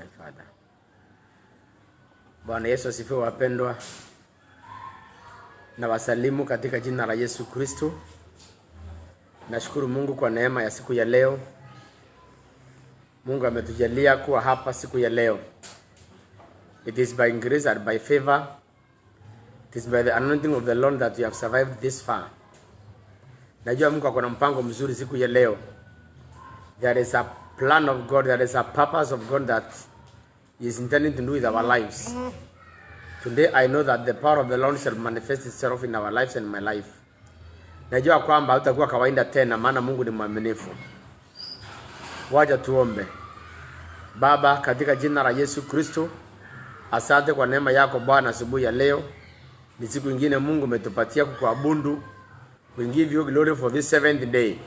my Father. Bwana Yesu asifiwe wapendwa. Na wasalimu katika jina la Yesu Kristo. Nashukuru Mungu kwa neema ya siku ya leo. Mungu ametujalia kuwa hapa siku ya leo. It is by grace and by favor. It is by the anointing of the Lord that we have survived this far. Najua Mungu akona mpango mzuri siku ya leo. There is a plan of God, there is a purpose of God that He is intending to do with our lives. Today I know that the power of the Lord shall manifest itself in our lives and my life. Najua kwamba hautakuwa kawaida tena, maana Mungu ni mwaminifu. Wacha tuombe. Baba, katika jina la Yesu Kristo, asante kwa neema yako Bwana asubuhi ya leo. Ni siku nyingine Mungu umetupatia kukuabudu. We give you glory for this seventh day.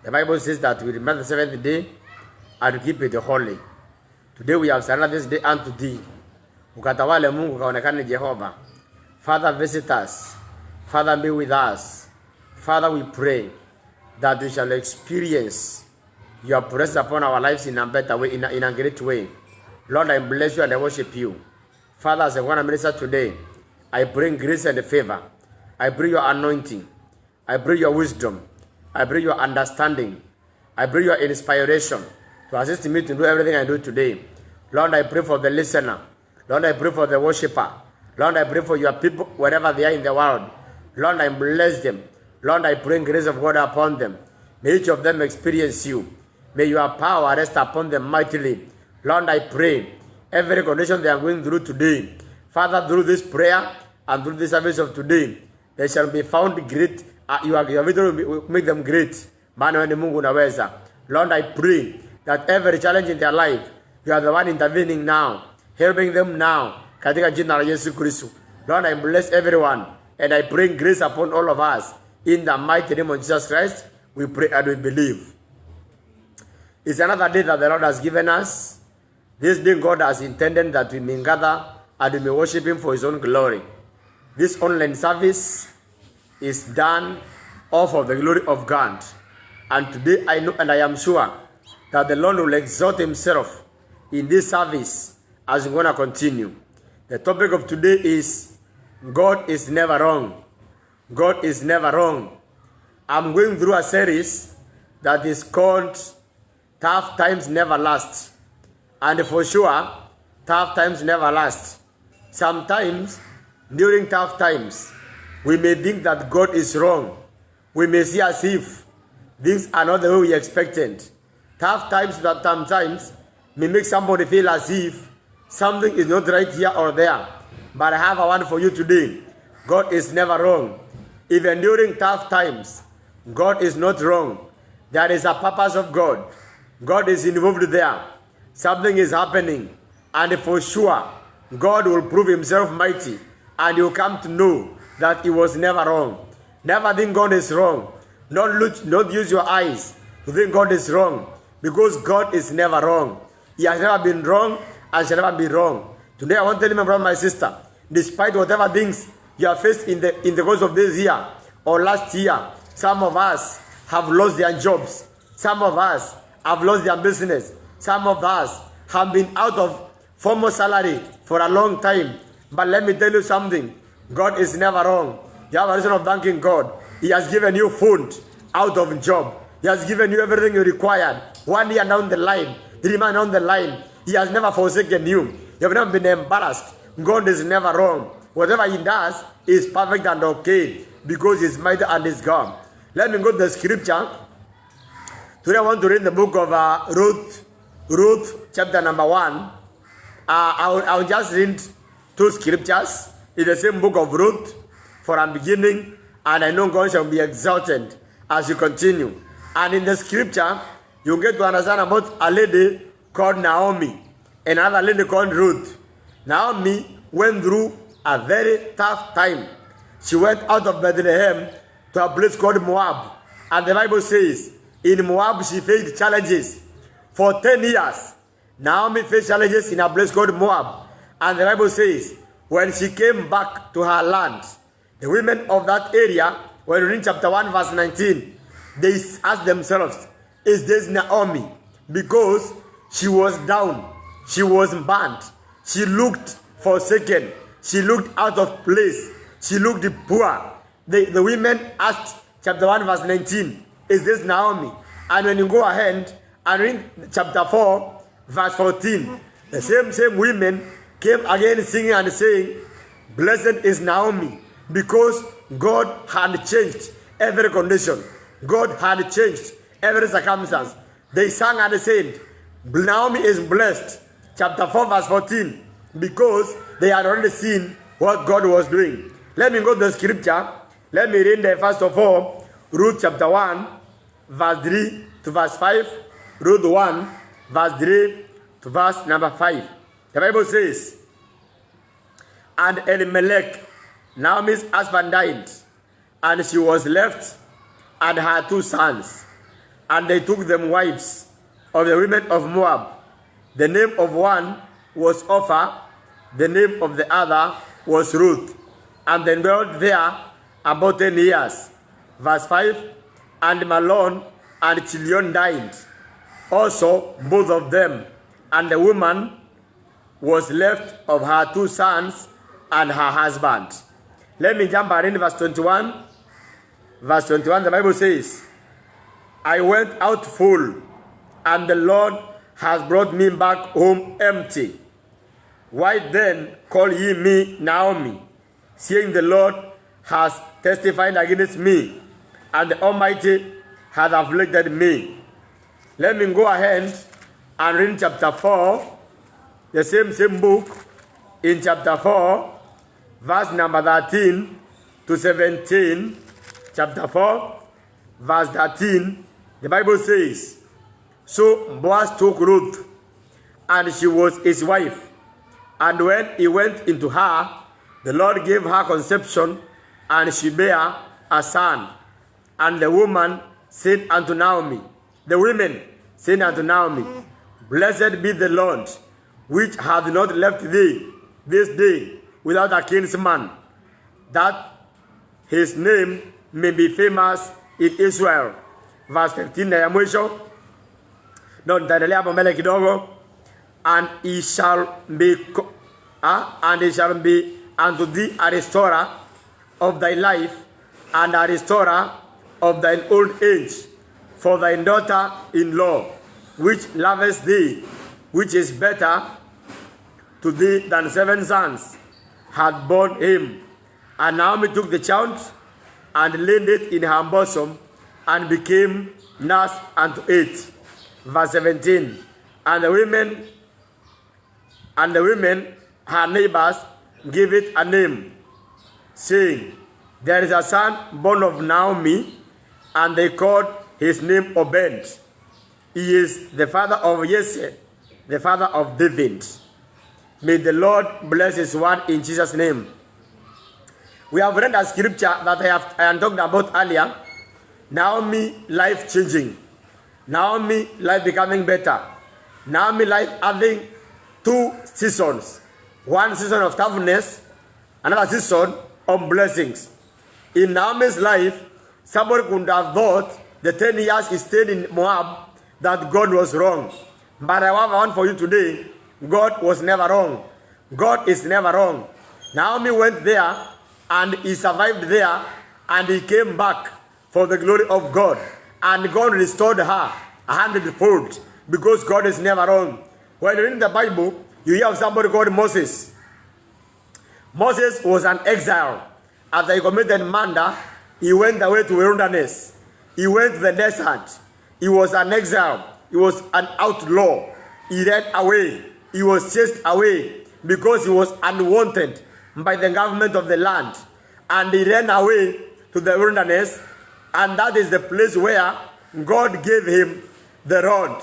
The Bible says that we remember the seventh day and keep it holy. Today we have surrendered this day unto thee. Ukatawale Mungu, kaonekane Jehova. Father, visit us. Father, be with us. Father, we pray that we shall experience your presence upon our lives in a better way, in a great way. Lord, I bless you and I worship you. Father, as I want to minister today, I bring grace and favor. I bring your anointing. I bring your wisdom. I bring your understanding. I bring your inspiration to assist me to do everything I do today. Lord, I pray for the listener. Lord, I pray for the worshiper. Lord, I pray for your people wherever they are in the world. Lord, I bless them. Lord, I bring grace of God upon them. May each of them experience you. May your power rest upon them mightily. Lord, I pray every condition they are going through today, Father, through this prayer and through the service of today, they shall be found great. Your victory will make them great. Lord, I pray that every challenge in their life, you are the one intervening now, helping them now. Katika jina la Yesu Kristo. Lord, I bless everyone and I bring grace upon all of us. In the mighty name of Jesus Christ, we pray and we believe. It's another day that the Lord has given us. This day God has intended that we may gather and we may worship Him for His own glory. This online service is done all for the glory of God. And today I know and I am sure that the Lord will exalt Himself in this service as we're going to continue. The topic of today is God is never wrong. God is never wrong. I'm going through a series that is called Tough Times Never Last. And for sure, tough times never last. Sometimes, during tough times, we may think that God is wrong. We may see as if things are not the way we expected. Tough times that sometimes may make somebody feel as if something is not right here or there. But I have a word for you today. God is never wrong. Even during tough times, God is not wrong. There is a purpose of God. God is involved there. Something is happening. And for sure, God will prove Himself mighty. And you'll come to know that He was never wrong. Never think God is wrong. Don't use your eyes to think God is wrong. Because God is never wrong. He has never been wrong and shall never be wrong. Today I want to tell you, my brother, my sister, despite whatever things you have faced in the course of this year or last year, some of us have lost their jobs. Some of us have lost their business. Some of us have been out of formal salary for a long time. But let me tell you something. God is never wrong. You have a reason of thanking God. He has given you food out of job. He has given you everything you required. 1 year down the line, 3 months down the line, He has never forsaken you. You have never been embarrassed. God is never wrong. Whatever He does is perfect and okay because He's mighty and He's God. Let me go to the scripture. Today I want to read the book of Ruth chapter number 1. I'll just read 2 scriptures in the same book of Ruth for a beginning, and I know God shall be exalted as you continue. And in the scripture, you get to understand about a lady called Naomi and another lady called Ruth. Naomi went through a very tough time. She went out of Bethlehem to a place called Moab. And the Bible says, in Moab she faced challenges. For 10 years, Naomi faced challenges in a place called Moab. And the Bible says, when she came back to her land, the women of that area, when we read chapter 1 verse 19, they asked themselves, is this Naomi? Because she was down. She was burnt. She looked forsaken. She looked out of place. She looked poor. The women asked, chapter 1, verse 19, is this Naomi? And when you go ahead and read chapter 4, verse 14, the same women came again singing and saying, blessed is Naomi, because God had changed every condition. God had changed every circumstance. They sang and said, Naomi is blessed. Chapter 4, verse 14, because they had already seen what God was doing. Let me go to the scripture. Let me read the first of all, Ruth chapter 1, verse 3 to verse 5. Ruth 1, verse 3 to verse number 5. The Bible says, and Elimelech, Naomi's husband, died, and she was left and her 2 sons. And they took them wives of the women of Moab. The name of one was Orpah, the name of the other was Ruth. And they dwelt there about 10 years. Verse 5, and Mahlon and Chilion died, also both of them. And the woman was left of her 2 sons and her husband. Let me jump right in verse 21. Verse 21, the Bible says, I went out full, and the Lord has brought me back home empty. Why then call ye me Naomi, seeing the Lord has testified against me, and the Almighty hath afflicted me? Let me go ahead and read chapter 4, the same book, in chapter 4, verse number 13 to 17. Chapter 4, verse 13, the Bible says, so Boaz took Ruth, and she was his wife. And when he went into her, the Lord gave her conception, and she bare a son. And the woman said unto Naomi, the women said unto Naomi, blessed be the Lord, which hath not left thee this day without a kinsman, that his name may be famous in Israel. Verse 15 na ya mwisho. No, nitaendelea hapo mbele kidogo. And he shall be unto thee a restorer of thy life, and a restorer of thine old age, for thy daughter-in-law, which loveth thee, which is better to thee than 7 sons, had borne him. And Naomi took the child, and laid it in her bosom, and became nurse unto it. Verse 17. And the women, her neighbors, gave it a name, saying, there is a son born of Naomi, and they called his name Obed. He is the father of Jesse, the father of David. May the Lord bless his word in Jesus' name. We have read a scripture that I am talking about earlier. Naomi life changing. Naomi life becoming better. Naomi life having 2 seasons. One season of toughness, another season of blessings. In Naomi's life, somebody could have thought the 10 years he stayed in Moab that God was wrong. But I have one for you today. God was never wrong. God is never wrong. Naomi went there, and he survived there, and he came back for the glory of God. And God restored her 100-fold, because God is never wrong. When you read the Bible, you have somebody called Moses. Moses was an exile. After he committed murder, he went away to the wilderness. He went to the desert. He was an exile. He was an outlaw. He ran away. He was chased away because he was unwanted by the government of the land. And he ran away to the wilderness, and that is the place where God gave him the rod,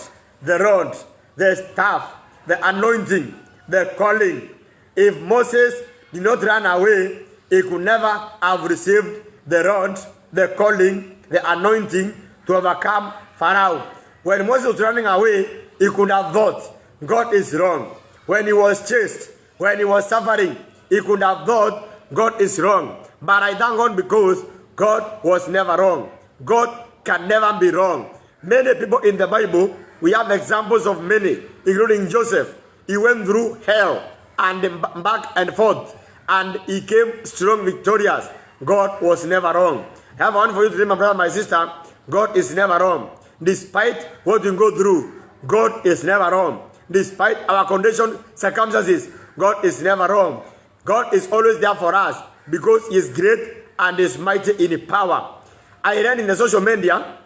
the staff, the anointing, the calling. If Moses did not run away, he could never have received the rod, the calling, the anointing to overcome Pharaoh. When Moses was running away, he could have thought God is wrong. When he was chased, when he was suffering, he could have thought God is wrong. But I thank God because God was never wrong. God can never be wrong. Many people in the Bible, we have examples of many, including Joseph. he went through hell and back and forth, and he came strong, victorious. God was never wrong. I have one for you today, my brother, my sister. God is never wrong. Despite what you go through, God is never wrong. Despite our condition, circumstances, God is never wrong. God is always there for us because He is great and is mighty in power. I read in the social media,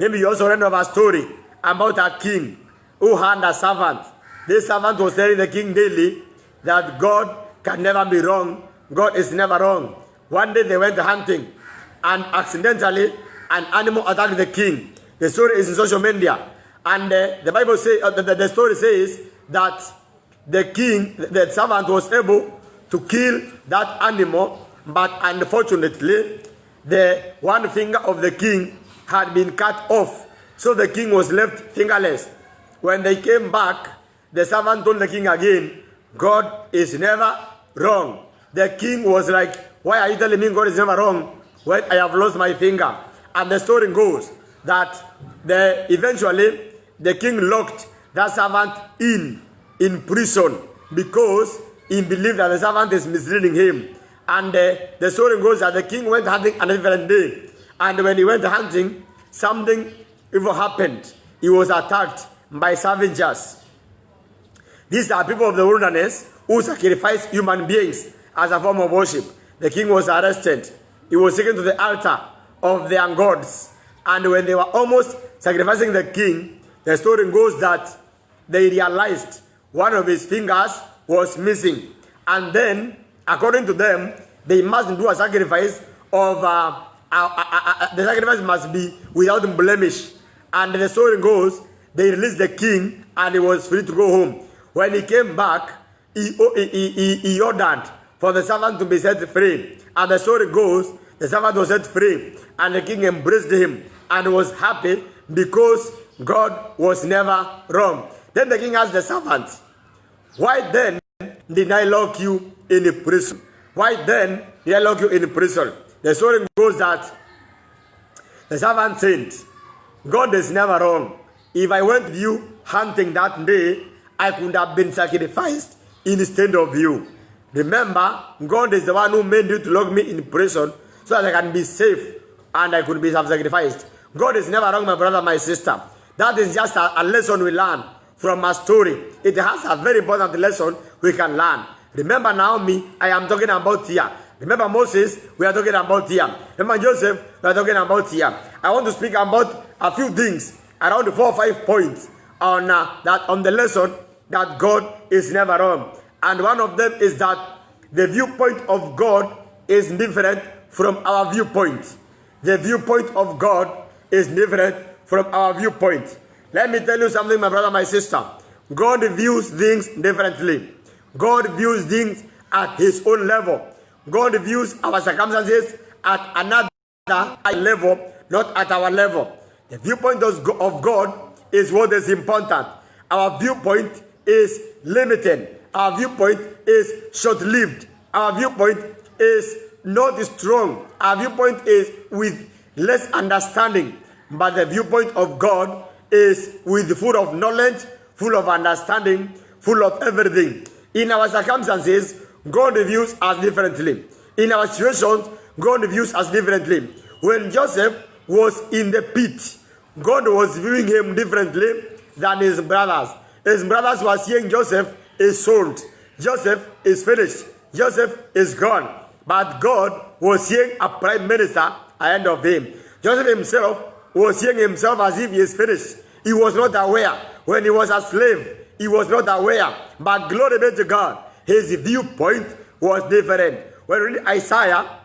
maybe you also read of a story about a king who had a servant. This servant was telling the king daily that God can never be wrong. God is never wrong. One day they went hunting, and accidentally an animal attacked the king. The story is in social media, and the Bible says the story says that the king, the servant, was able to kill that animal, but unfortunately, the one finger of the king had been cut off, so the king was left fingerless. When they came back, the servant told the king again, God is never wrong. The king was like, why are you telling me God is never wrong when I have lost my finger? And the story goes that eventually the king locked that servant in prison because he believed that the servant is misleading him. And the story goes that the king went hunting on a different day. And when he went hunting, something evil happened. He was attacked by scavengers. These are people of the wilderness who sacrifice human beings as a form of worship. The king was arrested. He was taken to the altar of their gods. And when they were almost sacrificing the king, the story goes that they realized one of his fingers was missing. And then, according to them, they must do a sacrifice of, the sacrifice must be without blemish. And the story goes, they released the king and he was free to go home. When he came back, he ordered for the servant to be set free. And the story goes, the servant was set free, and the king embraced him and was happy because God was never wrong. Then the king asked the servant, why then did I lock you in prison? Why then did I lock you in prison? The story goes that the servant said, God is never wrong. If I went with you hunting that day, I could have been sacrificed instead of you. Remember, God is the one who made you to lock me in prison so that I can be safe and I could be sacrificed. God is never wrong, my brother, my sister. That is just a lesson we learn from a story. It has a very important lesson we can learn. Remember Naomi, I am talking about here. Remember Moses, we are talking about here. Remember Joseph, we are talking about here. I want to speak about a few things, around 4 or 5 points on the lesson that God is never wrong. And one of them is that the viewpoint of God is different from our viewpoint. The viewpoint of God is different from our viewpoint. Let me tell you something, my brother, my sister. God views things differently. God views things at His own level. God views our circumstances at another level, not at our level. The viewpoint of God is what is important. Our viewpoint is limited. Our viewpoint is short-lived. Our viewpoint is not strong. Our viewpoint is with less understanding. But the viewpoint of God is with full of knowledge, full of understanding, full of everything. In our circumstances, God views us differently. In our situations, God views us differently. When Joseph was in the pit, God was viewing him differently than his brothers. His brothers were seeing Joseph is sold. Joseph is finished. Joseph is gone. But God was seeing a prime minister ahead of him. Joseph himself was seeing himself as if he is finished. He was not aware. When he was a slave, he was not aware. But glory be to God, his viewpoint was different. When we read Isaiah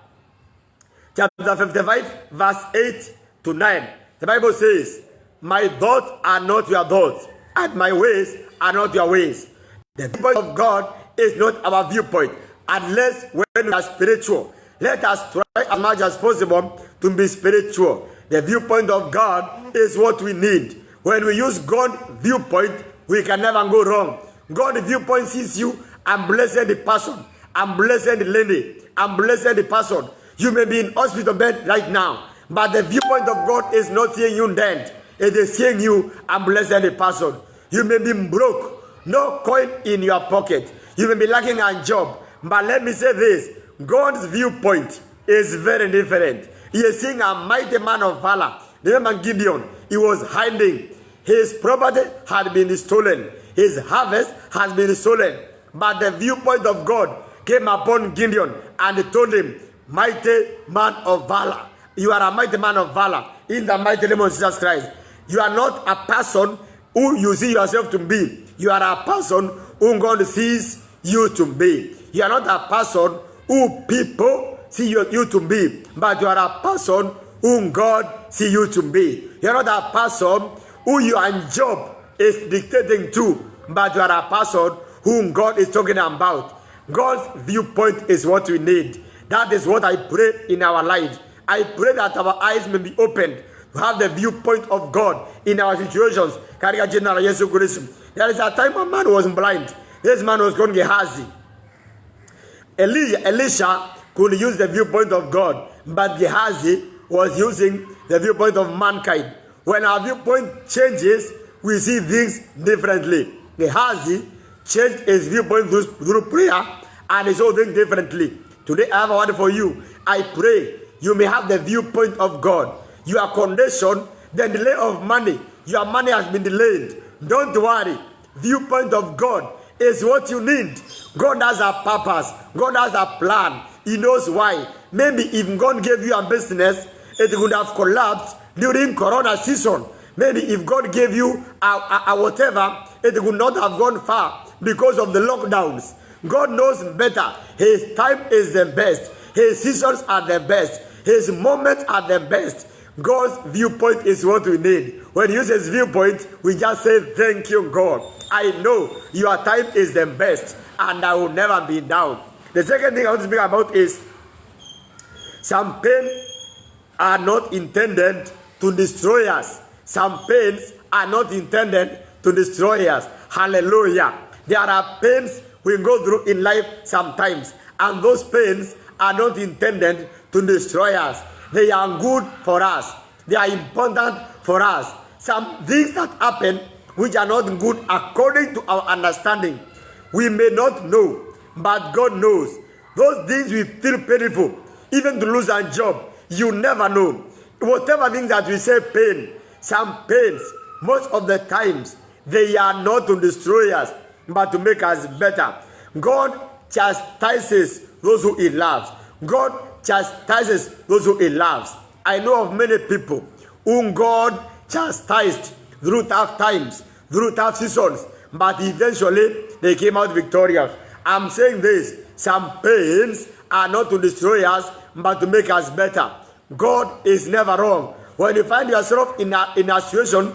chapter 55, verse 8 to 9, the Bible says, my thoughts are not your thoughts, and my ways are not your ways. The viewpoint of God is not our viewpoint, unless when we are spiritual. Let us try as much as possible to be spiritual. The viewpoint of God is what we need. When we use God's viewpoint, we can never go wrong. God's viewpoint sees you and blessed the person, and blessed the lady, and blessed the person. You may be in hospital bed right now, but the viewpoint of God is not seeing you dead. It is seeing you and blessed the person. You may be broke no coin in your pocket. You may be lacking a job. But let me say this, God's viewpoint is very different. He is seeing a mighty man of valor. Remember Gideon, he was hiding. His property had been stolen. His harvest has been stolen. But the viewpoint of God came upon Gideon and told him, mighty man of valor. You are a mighty man of valor in the mighty name of Jesus Christ. You are not a person who you see yourself to be. You are a person who God sees you to be. You are not a person who people see you to be, but you are a person whom God see you to be. You are not a person who your job is dictating to, but you are a person whom God is talking about. God's viewpoint is what we need. That is what I pray in our lives. I pray that our eyes may be opened to have the viewpoint of God in our situations. There is a time a man was blind. This man was called Gehazi. Elisha could use the viewpoint of God, but Gehazi was using the viewpoint of mankind. When our viewpoint changes, we see things differently. Gehazi changed his viewpoint through prayer, and he saw things differently. Today I have a word for you. I pray you may have the viewpoint of God. Your condition, the delay of money, your money has been delayed. Don't worry. Viewpoint of God is what you need. God has a purpose. God has a plan. He knows why. Maybe if God gave you a business, it would have collapsed during Corona season. Maybe if God gave you a whatever, it would not have gone far because of the lockdowns. God knows better. His time is the best. His seasons are the best. His moments are the best. God's viewpoint is what we need. When he uses viewpoint, we just say, thank you, God. I know your time is the best, and I will never be down. The second thing I want to speak about is some pain are not intended to destroy us. Some pains are not intended to destroy us. Hallelujah. There are pains we go through in life sometimes, and those pains are not intended to destroy us. They are good for us. They are important for us. Some things that happen which are not good according to our understanding, we may not know, but God knows. Those things we feel painful, even to lose a job, you never know. Whatever things that we say pain, some pains, most of the times, they are not to destroy us, but to make us better. God chastises those who he loves. God chastises those who he loves. I know of many people whom God chastised through tough times, through tough seasons, but eventually they came out victorious. I'm saying this, some pains are not to destroy us, but to make us better. God is never wrong. When you find yourself in a situation,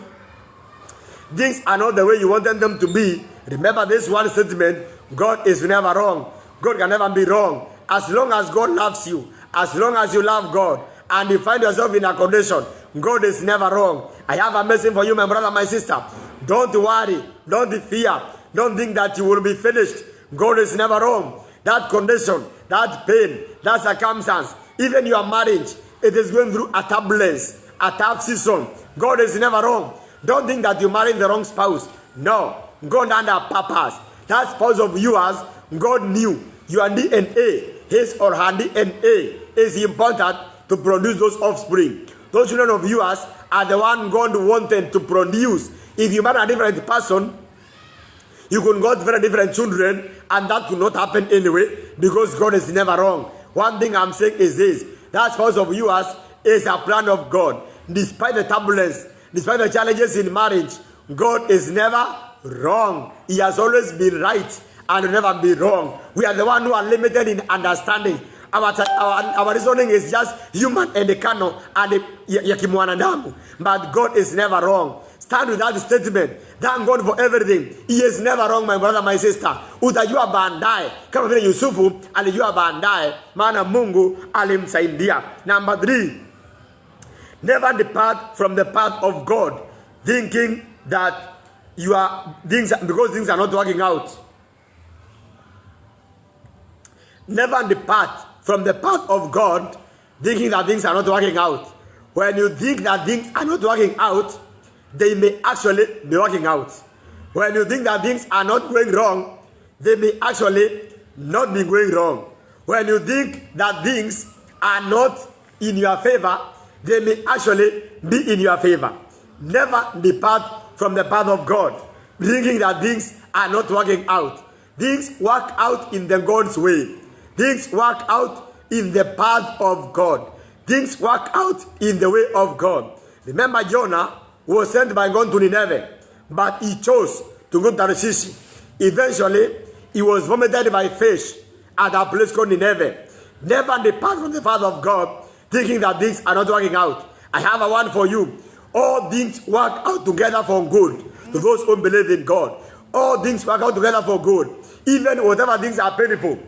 things are not the way you wanted them to be, remember this one statement, God is never wrong. God can never be wrong. As long as God loves you, as long as you love God, and you find yourself in a condition, God is never wrong. I have a message for you, my brother, my sister. Don't worry. Don't fear. Don't think that you will be finished. God is never wrong. That condition, that pain, that circumstance, even your marriage, it is going through a turbulence, a tough season. God is never wrong. Don't think that you married the wrong spouse. No. God had a purpose. That spouse of yours, God knew your DNA, his or her DNA, is important to produce those offspring. Those children of yours are the one God wanted to produce. If you marry a different person, you could get very different children, and that could not happen anyway, because God is never wrong. One thing I'm saying is this, that spouse of yours is a plan of God. Despite the turbulence, despite the challenges in marriage, God is never wrong. He has always been right and will never be wrong. We are the one who are limited in understanding. Our reasoning is just human and carnal and yakimwanadamu. But God is never wrong. Stand with that statement. Thank God for everything. He is never wrong, my brother, my sister. Utajua baadaye kama vile Yusufu alijua baadaye, maana Mungu alimsaidia. Number 3, never depart from the path of God, thinking that you are because things are not working out. Never depart from the path of God, thinking that things are not working out. When you think that things are not working out, they may actually be working out. When you think that things are not going wrong, they may actually not be going wrong. When you think that things are not in your favor, they may actually be in your favor. Never depart from the path of God, thinking that things are not working out. Things work out in the God's way. Things work out in the path of God. Things work out in the way of God. Remember, Jonah was sent by God to Nineveh, but he chose to go to Tarshish. Eventually, he was vomited by fish at a place called Nineveh. Never depart from the path of God, thinking that things are not working out. I have a word for you. All things work out together for good to those who believe in God. All things work out together for good. Even whatever things are painful,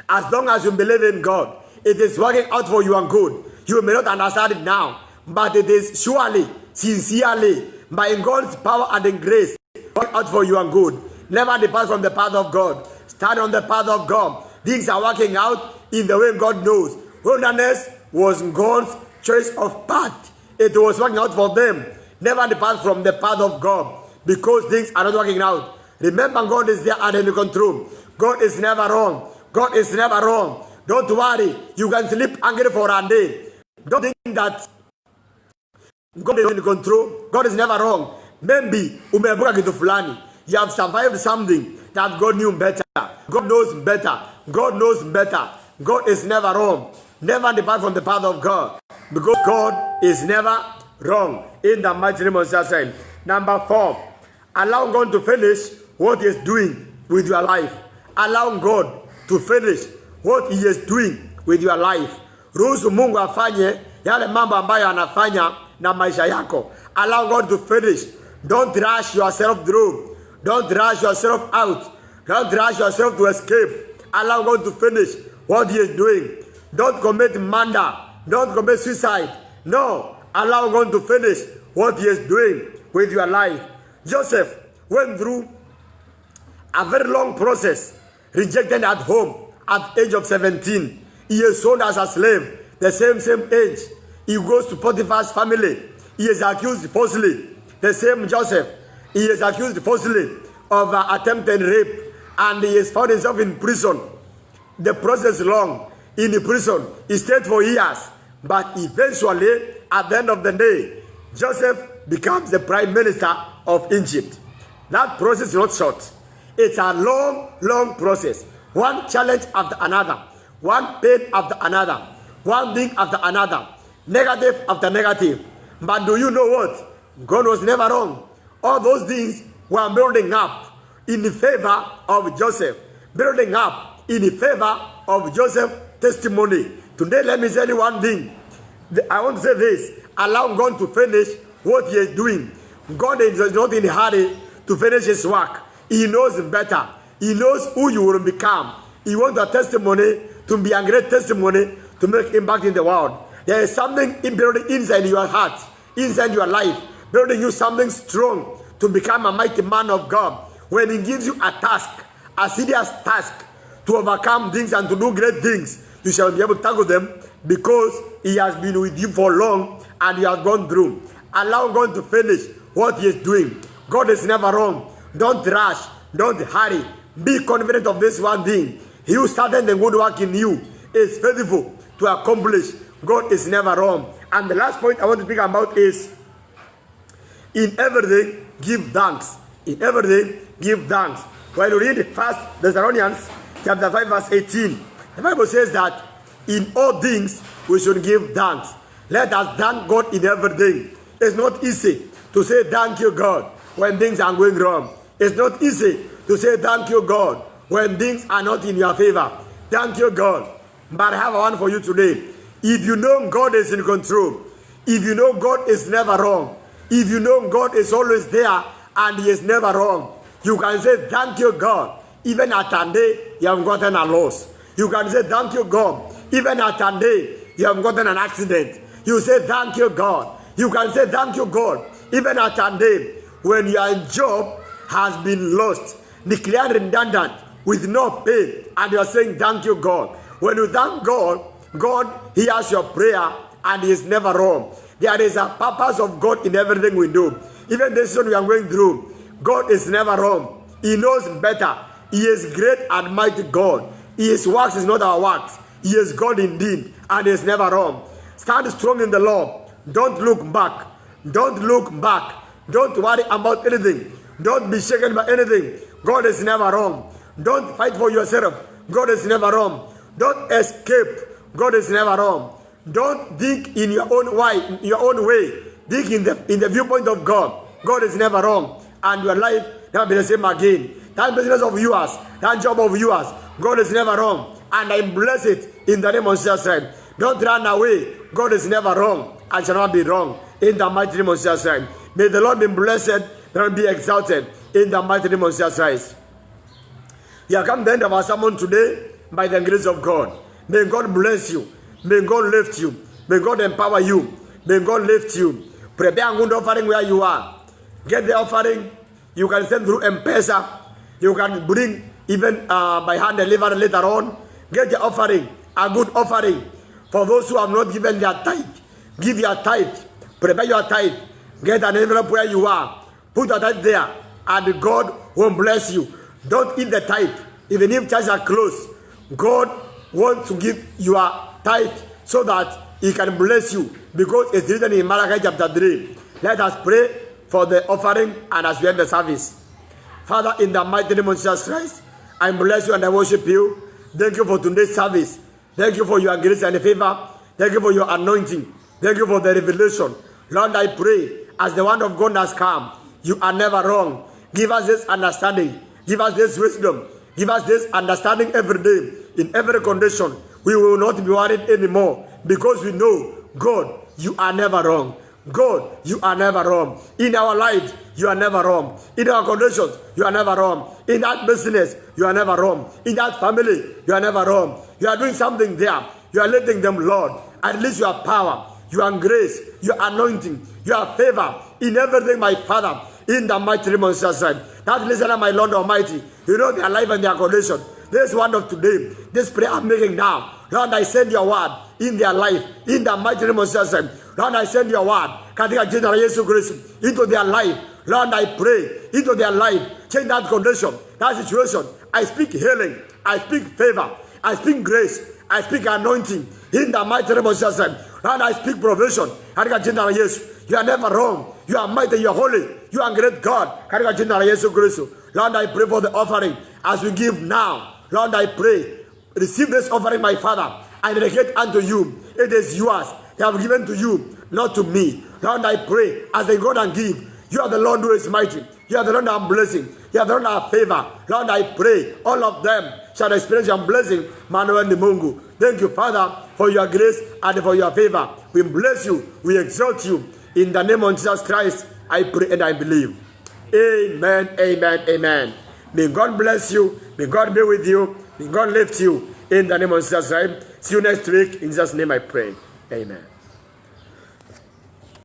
as long as you believe in God, it is working out for you and good. You may not understand it now, but it is surely, sincerely, by God's power and in grace, working out for you and good. Never depart from the path of God. Stand on the path of God. Things are working out in the way God knows. Wilderness was God's choice of path. It was working out for them. Never depart from the path of God because things are not working out. Remember, God is there and in control. God is never wrong. God is never wrong. Don't worry. You can sleep angry for a day. Don't think that God is in control. God is never wrong. Maybe umeepuka kitu fulani. You have survived something that God knew better. God knows better. God knows better. God is never wrong. Never depart from the path of God, because God is never wrong. In the mighty name of Jesus. Number 4, allow God to finish what He is doing with your life. Allow God to finish what He is doing with your life. Ruhusu Mungu afanye yale mambo ambayo anafanya na maisha yako. Allow God to finish. Don't rush yourself through. Don't rush yourself out. Don't rush yourself to escape. Allow God to finish what He is doing. Don't commit murder. Don't commit suicide. No. Allow God to finish what He is doing with your life. Joseph went through a very long process. Rejected at home at the age of 17. He is sold as a slave. The same age. He goes to Potiphar's family. He is accused falsely. The same Joseph. He is accused falsely of attempted rape. And he has found himself in prison. The process long. In the prison, he stayed for years. But eventually, at the end of the day, Joseph becomes the prime minister of Egypt. That process is not short. It's a long process. One challenge after another. One pain after another. One thing after another. Negative after negative. But do you know what? God was never wrong. All those things were building up in the favor of Joseph. Building up in the favor of Joseph's testimony. Today, let me tell you one thing. I want to say this. Allow God to finish what He is doing. God is not in a hurry to finish His work. He knows better. He knows who you will become. He wants a testimony to be a great testimony to make impact in the world. There is something in building inside your heart, inside your life, building you something strong to become a mighty man of God. When He gives you a task, a serious task to overcome things and to do great things, you shall be able to tackle them because He has been with you for long and you have gone through. Allow God to finish what He is doing. God is never wrong. Don't rush. Don't hurry. Be confident of this one thing. He who started the good work in you is faithful to accomplish. God is never wrong. And the last point I want to speak about is, in everything, give thanks. In everything, give thanks. When you read 1 Thessalonians chapter 5 verse 18, the Bible says that in all things we should give thanks. Let us thank God in everything. It's not easy to say thank you, God, when things are going wrong. It's not easy to say thank you, God, when things are not in your favor. Thank you, God. But I have one for you today. If you know God is in control, if you know God is never wrong, if you know God is always there and He is never wrong, you can say thank you, God. Even at a day you have gotten a loss. You can say thank you, God. Even at a day you have gotten an accident. You say thank you, God. You can say thank you, God. Even at a day when your job has been lost, declared redundant with no pay, and you are saying thank you, God. When you thank God, God hears your prayer and He is never wrong. There is a purpose of God in everything we do. Even this one we are going through, God is never wrong. He knows better. He is great and mighty God. His works is not our works. He is God indeed, and he is never wrong. Stand strong in the Lord. Don't look back. Don't look back. Don't worry about anything. Don't be shaken by anything. God is never wrong. Don't fight for yourself. God is never wrong. Don't escape. God is never wrong. Don't think in your own way. Think in the viewpoint of God. God is never wrong. And your life never be the same again. That business of yours, that job of yours, God is never wrong. And I bless it in the name of Jesus Christ. Don't run away. God is never wrong and shall not be wrong. In the mighty name of Jesus Christ. May the Lord be blessed and be exalted in the mighty name of Jesus Christ. We have come to the end of our sermon today by the grace of God. May God bless you. May God lift you. May God empower you. May God lift you. Prepare a good offering where you are. Get the offering. You can send through M-Pesa. You can bring even by hand delivery later on. Get the offering. A good offering. For those who have not given their tithe, give your tithe. Prepare your tithe. Get an envelope where you are. Put your tithe there. And God will bless you. Don't eat the tithe. Even if churches are closed, God wants to give your tithe so that he can bless you. Because it's written in Malachi chapter 3. Let us pray for the offering and as we end the service. Father, in the mighty name of Jesus Christ, I bless you and I worship you. Thank you for today's service. Thank you for your grace and favor. Thank you for your anointing. Thank you for the revelation. Lord, I pray, as the word of God has come, you are never wrong. Give us this understanding. Give us this wisdom. Give us this understanding every day, in every condition. We will not be worried anymore because we know, God, you are never wrong. God, you are never wrong. In our lives, you are never wrong. In our conditions, you are never wrong. In that business, you are never wrong. In that family, you are never wrong. You are doing something there. You are letting them, Lord. At least your power, your grace, your anointing, your favor in everything, my Father, in the mighty name of Jesus. That listener, my Lord Almighty, you know their life and their condition. This one of today, this prayer I'm making now, Lord, I send your word in their life, in the mighty name of Jesus. Lord, I send your word, katika jina la Yesu Kristo, into their life. Lord, I pray into their life, change that condition, that situation. I speak healing, I speak favor, I speak grace, I speak anointing, in the mighty name of Jesus. Lord, I speak provision, katika jina la Yesu. You are never wrong. You are mighty, you are holy, you are great God. Katika jina la Yesu Kristo. Lord, I pray for the offering as we give now. Lord, I pray, receive this offering, my Father, and dedicate unto you. It is yours. They have given to you, not to me. Lord, I pray, as they go and give, you are the Lord who is mighty. You are the Lord that I'm blessing. You are the Lord that have favor. Lord, I pray, all of them shall experience your blessing. Manuel Mungu. Thank you, Father, for your grace and for your favor. We bless you. We exalt you. In the name of Jesus Christ, I pray and I believe. Amen, amen, amen. May God bless you. May God be with you. May God lift you. In the name of Jesus Christ. See you next week. In Jesus' name I pray. Amen.